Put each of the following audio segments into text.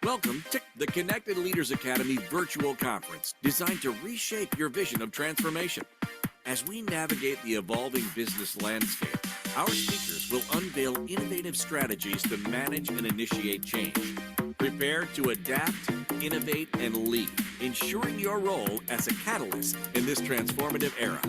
Welcome to the Connected Leaders Academy virtual conference designed to reshape your vision of transformation. As we navigate the evolving business landscape, our speakers will unveil innovative strategies to manage and initiate change. Prepare to adapt, innovate, and lead, ensuring your role as a catalyst in this transformative era.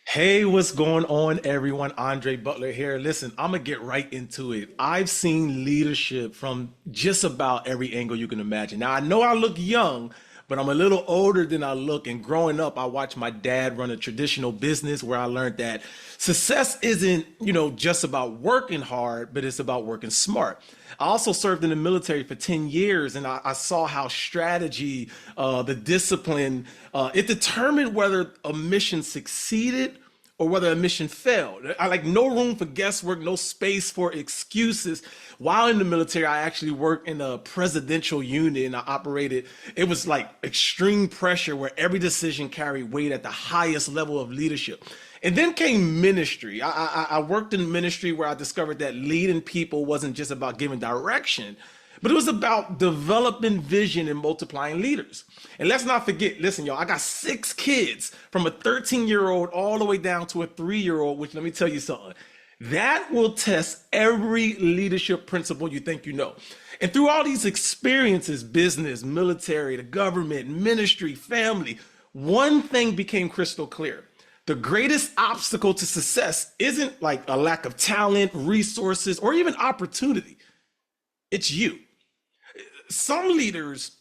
Hey, what's going on, everyone? Andre Butler here. Listen, I'm going to get right into it. I've seen leadership from just about every angle you can imagine. Now, I know I look young, but I'm a little older than I look. And growing up, I watched my dad run a traditional business where I learned that success isn't, just about working hard, but it's about working smart. I also served in the military for 10 years, and I saw how strategy, the discipline, it determined whether a mission succeeded or whether a mission failed. I like no room for guesswork, no space for excuses. While in the military, I actually worked in a presidential unit and I operated, it was like extreme pressure where every decision carried weight at the highest level of leadership. And then came ministry. I worked in ministry where I discovered that leading people wasn't just about giving direction, but it was about developing vision and multiplying leaders. And let's not forget, listen, y'all, I got 6 kids from a 13-year-old all the way down to a 3-year-old, which let me tell you something, that will test every leadership principle you think you know. And through all these experiences, business, military, the government, ministry, family, one thing became crystal clear. The greatest obstacle to success isn't like a lack of talent, resources, or even opportunity. It's you. Some leaders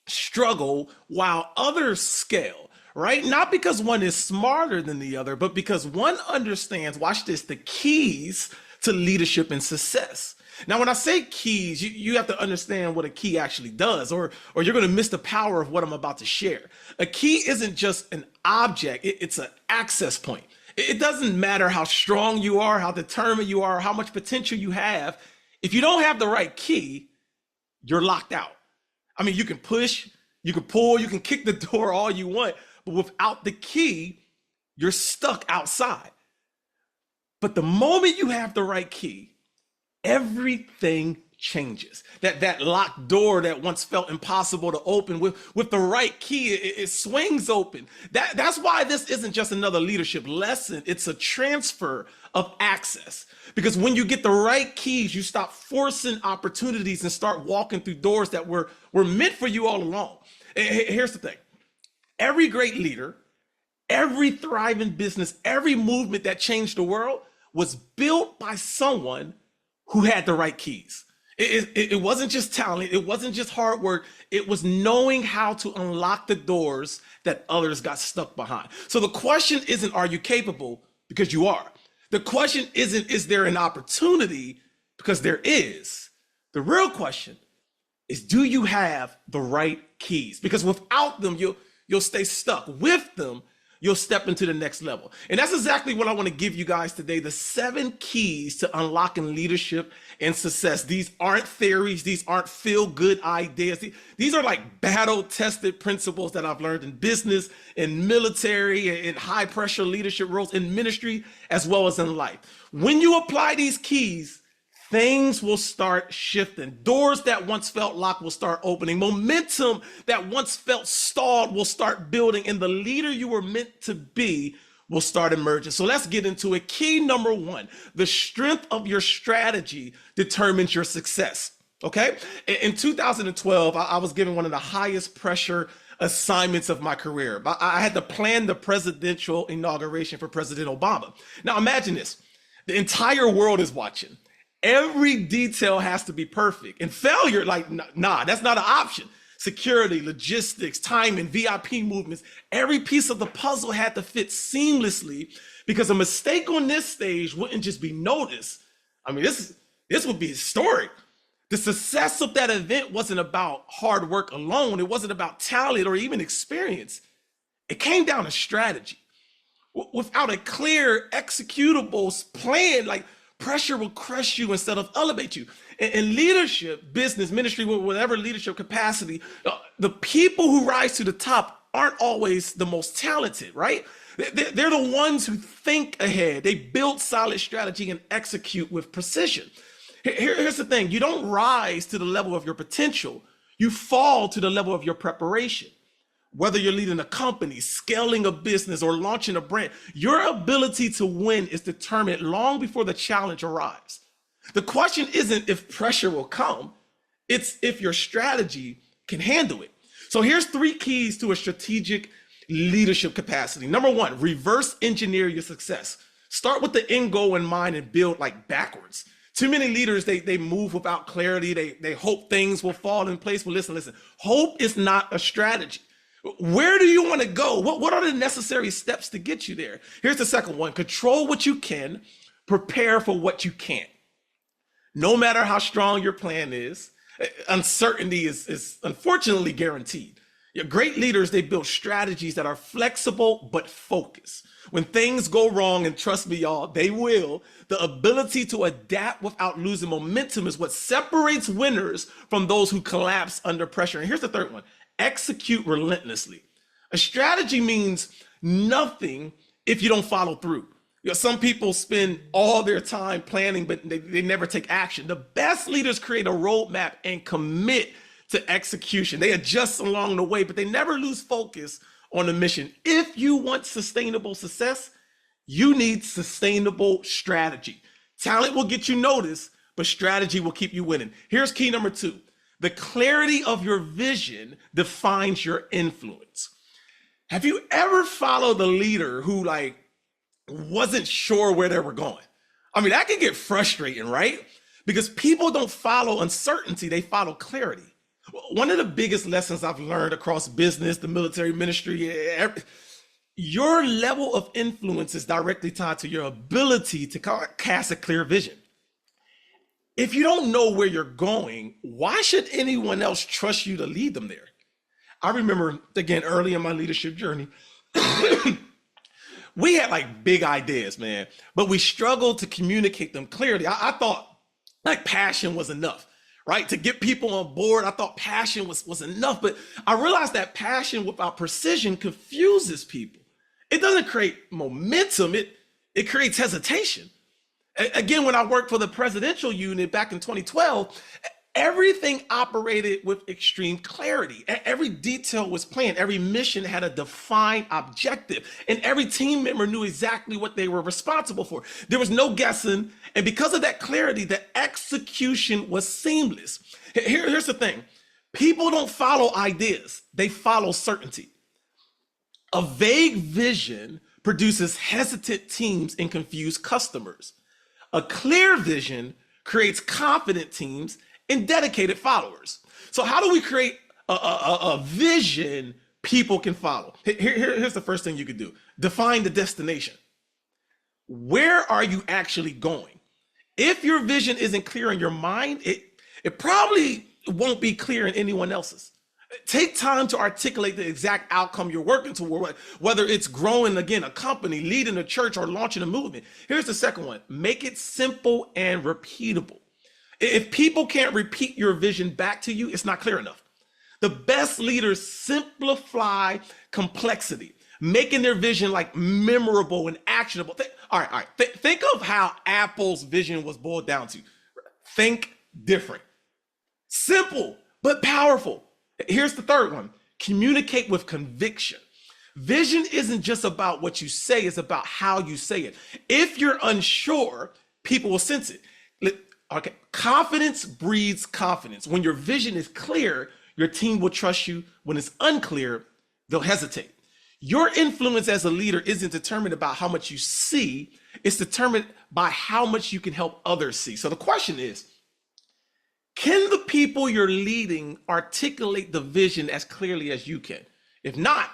struggle while others scale, right? Not because one is smarter than the other, but because one understands, watch this, the keys to leadership and success. Now, when I say keys, you have to understand what a key actually does, or you're going to miss the power of what I'm about to share. A key isn't just an object, it's an access point. It doesn't matter how strong you are, how determined you are, how much potential you have. If you don't have the right key, you're locked out. I mean, you can push, you can pull, you can kick the door all you want, but without the key, you're stuck outside. But the moment you have the right key, everything changes. That locked door that once felt impossible to open, with the right key, it swings open. That's why this isn't just another leadership lesson. It's a transfer of access. Because when you get the right keys, you stop forcing opportunities and start walking through doors that were meant for you all along. Here's the thing. Every great leader, every thriving business, every movement that changed the world was built by someone who had the right keys. It wasn't just talent. It wasn't just hard work. It was knowing how to unlock the doors that others got stuck behind. So the question isn't, are you capable? Because you are. The question isn't, is there an opportunity? Because there is. The real question is, do you have the right keys? Because without them, you'll stay stuck. With them, you'll step into the next level. And that's exactly what I want to give you guys today, the 7 keys to unlocking leadership and success. These aren't theories. These aren't feel-good ideas. These are like battle-tested principles that I've learned in business, in military, in high-pressure leadership roles, in ministry, as well as in life. When you apply these keys, things will start shifting. Doors that once felt locked will start opening. Momentum that once felt stalled will start building, and the leader you were meant to be will start emerging. So let's get into it. Key number 1, the strength of your strategy determines your success. Okay? In 2012, I was given one of the highest pressure assignments of my career. I had to plan the presidential inauguration for President Obama. Now imagine this. The entire world is watching. Every detail has to be perfect, and failure, like, nah, that's not an option. Security, logistics, timing, VIP movements, every piece of the puzzle had to fit seamlessly, because a mistake on this stage wouldn't just be noticed. I mean, this would be historic. The success of that event wasn't about hard work alone. It wasn't about talent or even experience. It came down to strategy. Without a clear executable plan, like, pressure will crush you instead of elevate you. In leadership, business, ministry, whatever leadership capacity, the people who rise to the top aren't always the most talented, right? They're the ones who think ahead. They build solid strategy and execute with precision. Here's the thing. You don't rise to the level of your potential. You fall to the level of your preparation. Whether you're leading a company, scaling a business, or launching a brand, your ability to win is determined long before the challenge arrives. The question isn't if pressure will come, it's if your strategy can handle it. So here's 3 keys to a strategic leadership capacity. Number 1, reverse engineer your success. Start with the end goal in mind and build like backwards. Too many leaders, they move without clarity. They hope things will fall in place. Well, listen, hope is not a strategy. Where do you want to go? What are the necessary steps to get you there? Here's the second one. Control what you can, prepare for what you can't. No matter how strong your plan is, uncertainty is unfortunately guaranteed. Your great leaders, they build strategies that are flexible but focused. When things go wrong, and trust me, y'all, they will, the ability to adapt without losing momentum is what separates winners from those who collapse under pressure. And here's the third one. Execute relentlessly. A strategy means nothing if you don't follow through. Some people spend all their time planning, but they never take action. The best leaders create a roadmap and commit to execution. They adjust along the way, but they never lose focus on the mission. If you want sustainable success, you need sustainable strategy. Talent will get you noticed, but strategy will keep you winning. Here's key number 2. The clarity of your vision defines your influence. Have you ever followed a leader who wasn't sure where they were going? I mean, that can get frustrating, right? Because people don't follow uncertainty, they follow clarity. One of the biggest lessons I've learned across business, the military, ministry, your level of influence is directly tied to your ability to cast a clear vision. If you don't know where you're going, why should anyone else trust you to lead them there? I remember, again, early in my leadership journey, we had big ideas, man, but we struggled to communicate them clearly. I thought passion was enough, right? To get people on board, I thought passion was enough, but I realized that passion without precision confuses people. It doesn't create momentum, it creates hesitation. Again, when I worked for the presidential unit back in 2012, everything operated with extreme clarity. Every detail was planned. Every mission had a defined objective, and every team member knew exactly what they were responsible for. There was no guessing, and because of that clarity, the execution was seamless. Here's the thing. People don't follow ideas. They follow certainty. A vague vision produces hesitant teams and confused customers. A clear vision creates confident teams and dedicated followers. So how do we create a vision people can follow? Here's the first thing you could do. Define the destination. Where are you actually going? If your vision isn't clear in your mind, it probably won't be clear in anyone else's. Take time to articulate the exact outcome you're working toward, whether it's growing, again, a company, leading a church, or launching a movement. Here's the second one. Make it simple and repeatable. If people can't repeat your vision back to you, it's not clear enough. The best leaders simplify complexity, making their vision memorable and actionable. All right. Think of how Apple's vision was boiled down to. Think different. Simple, but powerful. Here's the third one. Communicate with conviction. Vision isn't just about what you say, it's about how you say it. If you're unsure, people will sense it. Okay, confidence breeds confidence. When your vision is clear, your team will trust you. When it's unclear, they'll hesitate. Your influence as a leader isn't determined about how much you see, it's determined by how much you can help others see. So the question is, can the people you're leading articulate the vision as clearly as you can? If not,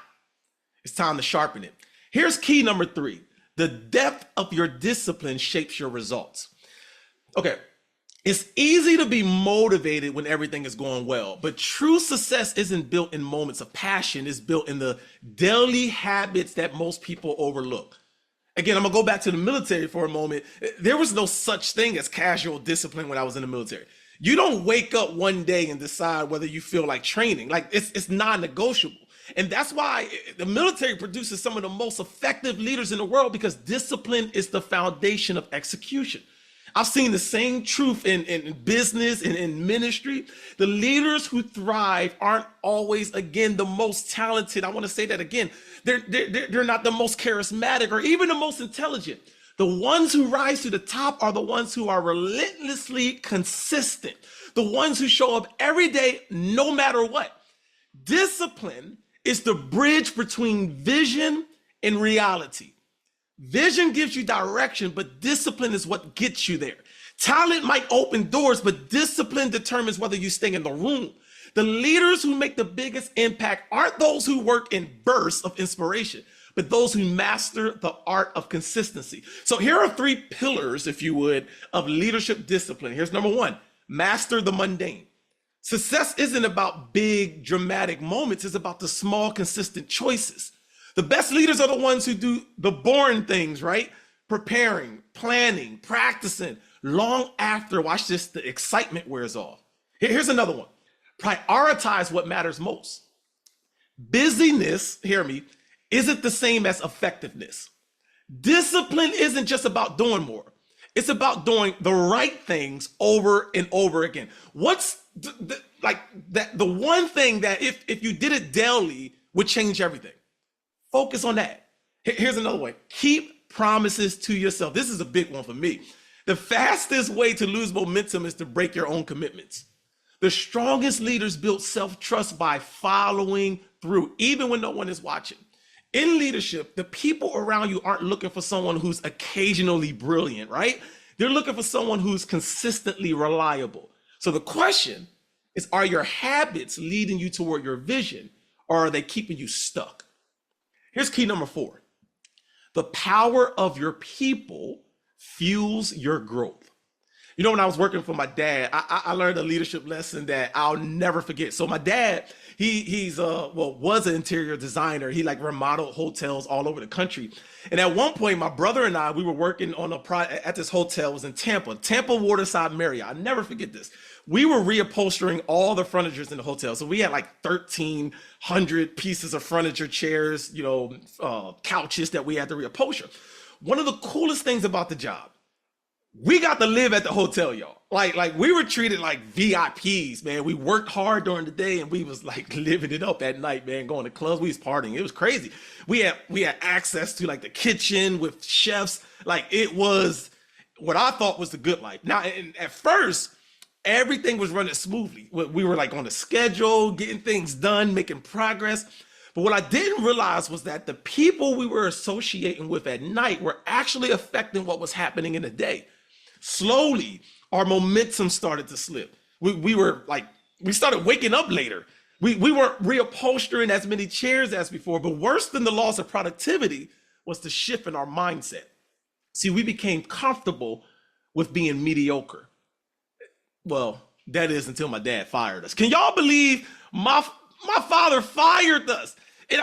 it's time to sharpen it. Here's key number 3. The depth of your discipline shapes your results. Okay, it's easy to be motivated when everything is going well, but true success isn't built in moments of passion. It's built in the daily habits that most people overlook. Again, I'm gonna go back to the military for a moment. There was no such thing as casual discipline when I was in the military. You don't wake up one day and decide whether you feel like training. It's non-negotiable. And that's why the military produces some of the most effective leaders in the world, because discipline is the foundation of execution. I've seen the same truth in business and in ministry. The leaders who thrive aren't always, again, the most talented. I want to say that again. They're not the most charismatic or even the most intelligent. The ones who rise to the top are the ones who are relentlessly consistent, the ones who show up every day, no matter what. Discipline is the bridge between vision and reality. Vision gives you direction, but discipline is what gets you there. Talent might open doors, but discipline determines whether you stay in the room. The leaders who make the biggest impact aren't those who work in bursts of inspiration, but those who master the art of consistency. So here are 3 pillars, if you would, of leadership discipline. Here's number 1, master the mundane. Success isn't about big, dramatic moments. It's about the small, consistent choices. The best leaders are the ones who do the boring things, right? Preparing, planning, practicing, long after, watch this, the excitement wears off. Here's another one. Prioritize what matters most. Busyness, hear me, isn't the same as effectiveness. Discipline isn't just about doing more. It's about doing the right things over and over again. What's the one thing that if you did it daily would change everything? Focus on that. Here's another way. Keep promises to yourself. This is a big one for me. The fastest way to lose momentum is to break your own commitments. The strongest leaders build self-trust by following through, even when no one is watching. In leadership, the people around you aren't looking for someone who's occasionally brilliant, right? They're looking for someone who's consistently reliable. So the question is, are your habits leading you toward your vision, or are they keeping you stuck? Here's key number 4. The power of your people fuels your growth. You know, when I was working for my dad, I learned a leadership lesson that I'll never forget. So my dad, was an interior designer. He remodeled hotels all over the country. And at one point, my brother and I, we were working on at this hotel. It was in Tampa Waterside Marriott. I'll never forget this. We were reupholstering all the furniture in the hotel. So we had 1,300 pieces of furniture, chairs, couches that we had to reupholster. One of the coolest things about the job, we got to live at the hotel, y'all. We were treated like VIPs, man. We worked hard during the day and we was living it up at night, man, going to clubs. We was partying. It was crazy. We had access to the kitchen with chefs. It was what I thought was the good life. Now, at first, everything was running smoothly. We were on a schedule, getting things done, making progress. But what I didn't realize was that the people we were associating with at night were actually affecting what was happening in the day. Slowly, our momentum started to slip. We started waking up later. We weren't reupholstering as many chairs as before, but worse than the loss of productivity was the shift in our mindset. See, we became comfortable with being mediocre. Well, that is until my dad fired us. Can y'all believe my father fired us?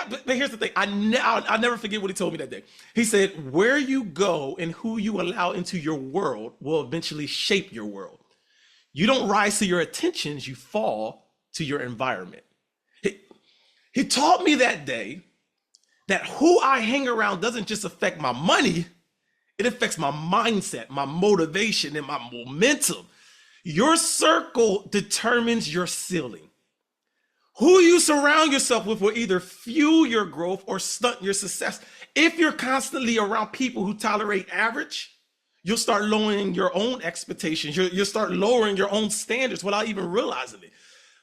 But here's the thing. I'll never forget what he told me that day. He said, where you go and who you allow into your world will eventually shape your world. You don't rise to your attentions, you fall to your environment. He taught me that day that who I hang around doesn't just affect my money, it affects my mindset, my motivation, and my momentum. Your circle determines your ceiling. Who you surround yourself with will either fuel your growth or stunt your success. If you're constantly around people who tolerate average, you'll start lowering your own expectations. You'll start lowering your own standards without even realizing it.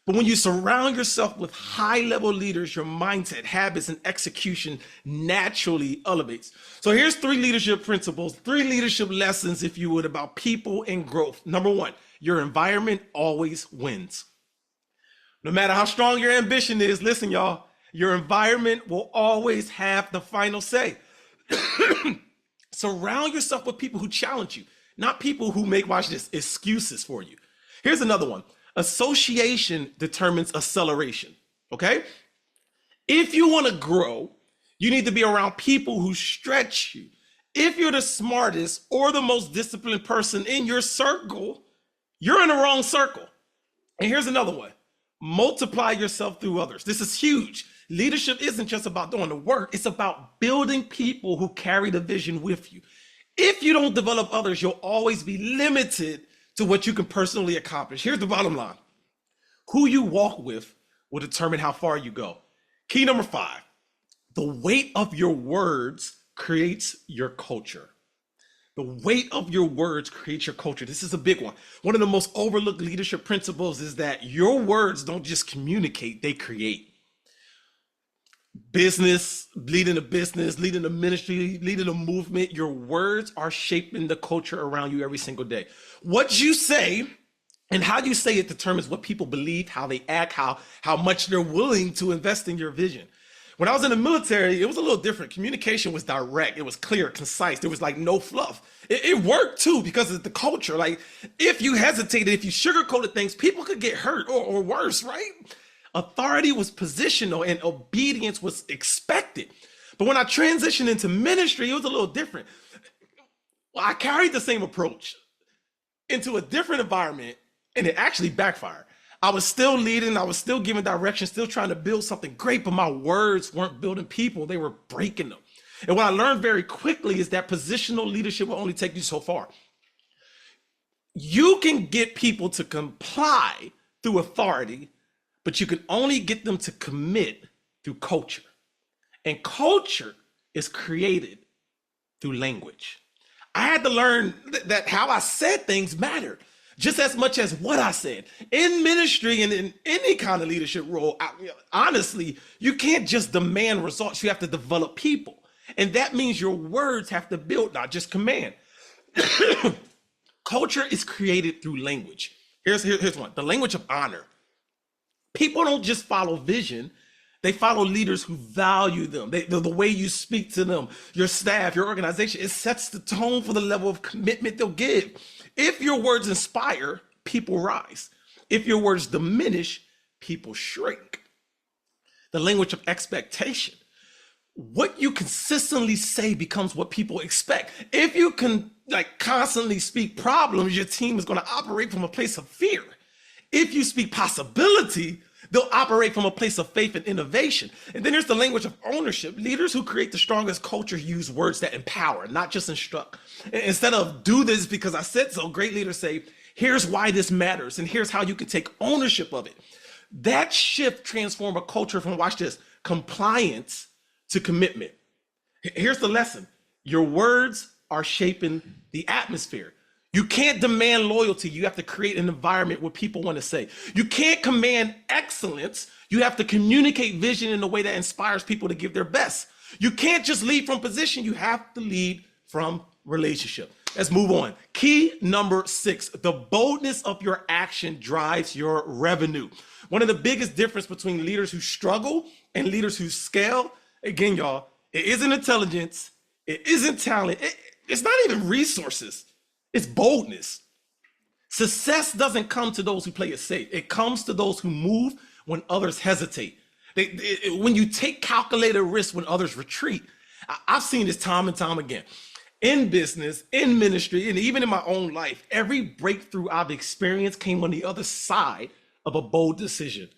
But when you surround yourself with high-level leaders, your mindset, habits, and execution naturally elevates. So here's 3 leadership principles, 3 leadership lessons, if you would, about people and growth. Number 1, your environment always wins. No matter how strong your ambition is, listen, y'all, your environment will always have the final say. Surround yourself with people who challenge you, not people who make, watch this, excuses for you. Here's another one. Association determines acceleration, okay? If you want to grow, you need to be around people who stretch you. If you're the smartest or the most disciplined person in your circle, you're in the wrong circle. And here's another one. Multiply yourself through others. This is huge. Leadership isn't just about doing the work, it's about building people who carry the vision with you. If you don't develop others, you'll always be limited to what you can personally accomplish. Here's the bottom line: who you walk with will determine how far you go. Key number 5: the weight of your words creates your culture. The weight of your words creates your culture. This is a big one. One of the most overlooked leadership principles is that your words don't just communicate, they create. Business, leading a ministry, leading a movement, your words are shaping the culture around you every single day. What you say and how you say it determines what people believe, how they act, how much they're willing to invest in your vision. When I was in the military, it was a little different. Communication was direct. It was clear, concise. There was like no fluff. It worked too because of the culture. Like if you hesitated, if you sugarcoated things, people could get hurt or worse, right? Authority was positional and obedience was expected. But when I transitioned into ministry, it was a little different. Well, I carried the same approach into a different environment and it actually backfired. I was still leading, I was still giving direction, still trying to build something great, but my words weren't building people, they were breaking them. And what I learned very quickly is that positional leadership will only take you so far. You can get people to comply through authority, but you can only get them to commit through culture. And culture is created through language. I had to learn that how I said things mattered just as much as what I said. In ministry and in any kind of leadership role, honestly, you can't just demand results. You have to develop people. And that means your words have to build, not just command. Culture is created through language. Here's one: the language of honor. People don't just follow vision, they follow leaders who value them. The way you speak to them, your staff, your organization, it sets the tone for the level of commitment they'll give. If your words inspire, people rise. If your words diminish, people shrink. The language of expectation. What you consistently say becomes what people expect. If you can constantly speak problems, your team is going to operate from a place of fear. If you speak possibility, they'll operate from a place of faith and innovation. And then there's the language of ownership. Leaders who create the strongest culture use words that empower, not just instruct. Instead of do this because I said so, great leaders say, here's why this matters, and here's how you can take ownership of it. That shift transformed a culture from, watch this, compliance to commitment. Here's the lesson. Your words are shaping the atmosphere. You can't demand loyalty. You have to create an environment where people want to say. You can't command excellence. You have to communicate vision in a way that inspires people to give their best. You can't just lead from position. You have to lead from relationship. Let's move on. Key number 6, the boldness of your action drives your revenue. One of the biggest difference between leaders who struggle and leaders who scale, again, y'all, it isn't intelligence. It isn't talent. It's not even resources. It's boldness. Success doesn't come to those who play it safe. It comes to those who move when others hesitate. When you take calculated risks when others retreat. I've seen this time and time again. In business, in ministry, and even in my own life, every breakthrough I've experienced came on the other side of a bold decision.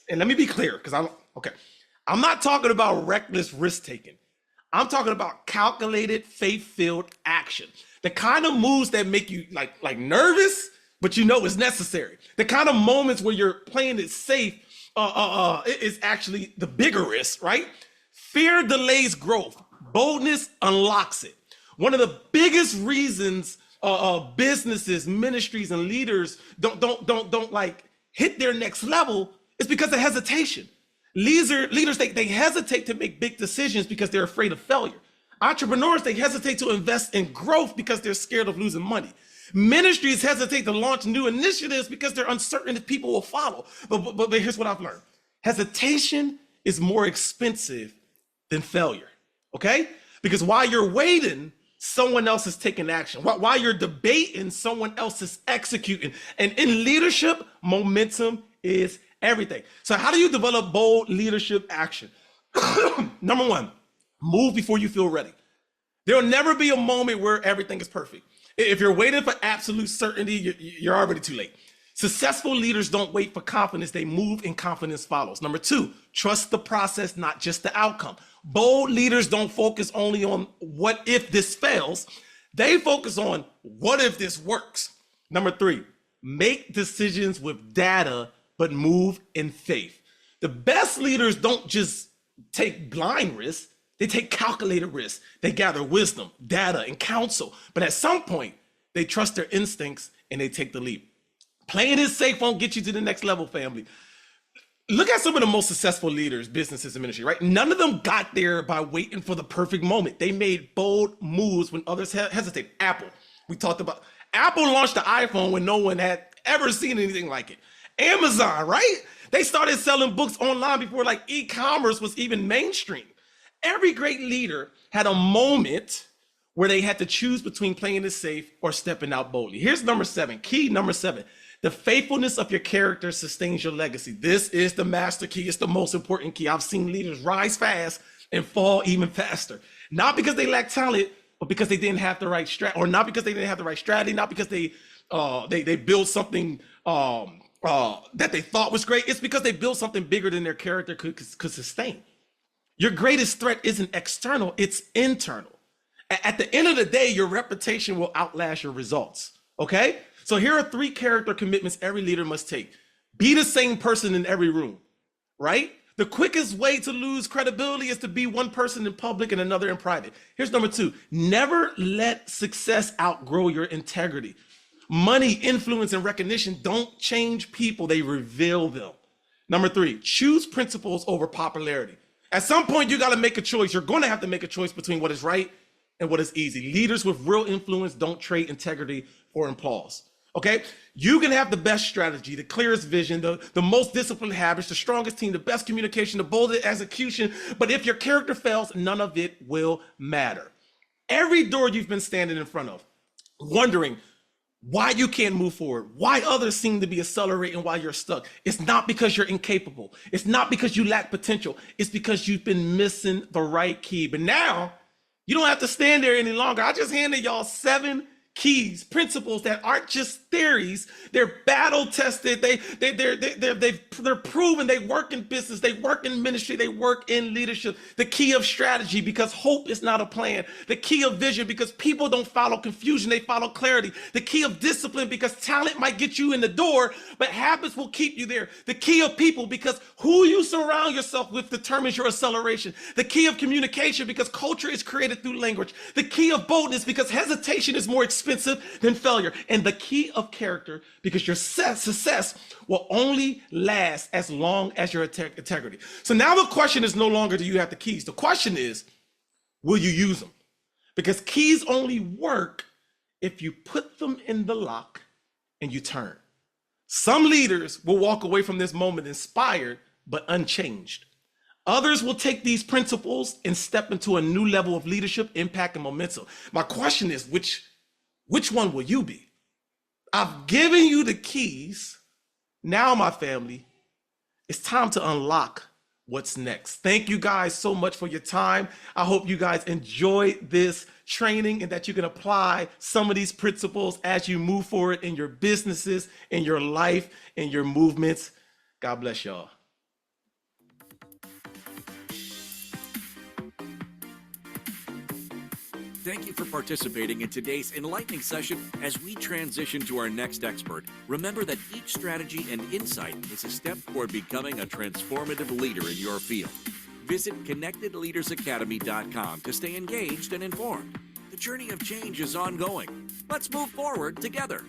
And let me be clear, because I'm not talking about reckless risk-taking. I'm talking about calculated, faith-filled action. The kind of moves that make you like nervous, but you know it's necessary. The kind of moments where you're playing it safe is actually the bigger risk, right? Fear delays growth. Boldness unlocks it. One of the biggest reasons businesses, ministries, and leaders don't hit their next level is because of hesitation. Leaders, they hesitate to make big decisions because they're afraid of failure. Entrepreneurs, they hesitate to invest in growth because they're scared of losing money. Ministries hesitate to launch new initiatives because they're uncertain if people will follow. But here's what I've learned. Hesitation is more expensive than failure, okay? Because while you're waiting, someone else is taking action. While you're debating, someone else is executing. And in leadership, momentum is everything. So how do you develop bold leadership action? Number 1, move before you feel ready. There'll never be a moment where everything is perfect. If you're waiting for absolute certainty, you're already too late. Successful leaders don't wait for confidence, they move and confidence follows. Number two, trust the process, not just the outcome. Bold leaders don't focus only on what if this fails, they focus on what if this works. Number three, make decisions with data, but move in faith. The best leaders don't just take blind risks, they take calculated risks. They gather wisdom, data, and counsel. But at some point, they trust their instincts and they take the leap. Playing it safe won't get you to the next level, family. Look at some of the most successful leaders, businesses, and ministry, right? None of them got there by waiting for the perfect moment. They made bold moves when others hesitated. Apple, we talked about. Apple launched the iPhone when no one had ever seen anything like it. Amazon, right? They started selling books online before like e-commerce was even mainstream. Every great leader had a moment where they had to choose between playing it safe or stepping out boldly. Here's number seven, key number seven. The faithfulness of your character sustains your legacy. This is the master key. It's the most important key. I've seen leaders rise fast and fall even faster. Not because they lack talent, but because they didn't have the right strategy, or not because they didn't have the right strategy, not because they built something that they thought was great. It's because they built something bigger than their character could sustain. Your greatest threat isn't external, it's internal. At the end of the day, your reputation will outlast your results, okay? So here are three character commitments every leader must take. Be the same person in every room, right? The quickest way to lose credibility is to be one person in public and another in private. Here's number two, never let success outgrow your integrity. Money, influence, and recognition don't change people, they reveal them. Number three, choose principles over popularity. At some point, you got to make a choice. You're going to have to make a choice between what is right and what is easy. Leaders with real influence don't trade integrity for applause. Okay, you can have the best strategy, the clearest vision, the most disciplined habits, the strongest team, the best communication, the boldest execution. But if your character fails, none of it will matter. Every door you've been standing in front of, wondering why you can't move forward, why others seem to be accelerating while you're stuck. It's not because you're incapable. It's not because you lack potential. It's because you've been missing the right key. But now you don't have to stand there any longer. I just handed y'all 7 keys, principles that aren't just theories. They're battle tested. They're proven. They work in business. They work in ministry. They work in leadership. The key of strategy, because hope is not a plan. The key of vision, because people don't follow confusion. They follow clarity. The key of discipline, because talent might get you in the door, but habits will keep you there. The key of people, because who you surround yourself with determines your acceleration. The key of communication, because culture is created through language. The key of boldness, because hesitation is more expensive than failure. And the key of character, because your success will only last as long as your integrity. So now the question is no longer do you have the keys? The question is, will you use them? Because keys only work if you put them in the lock and you turn. Some leaders will walk away from this moment inspired but unchanged. Others will take these principles and step into a new level of leadership, impact, and momentum. My question is, which one will you be? I've given you the keys. Now, my family, it's time to unlock what's next. Thank you guys so much for your time. I hope you guys enjoyed this training and that you can apply some of these principles as you move forward in your businesses, in your life, in your movements. God bless y'all. Thank you for participating in today's enlightening session. As we transition to our next expert, remember that each strategy and insight is a step toward becoming a transformative leader in your field. Visit connectedleadersacademy.com to stay engaged and informed. The journey of change is ongoing. Let's move forward together.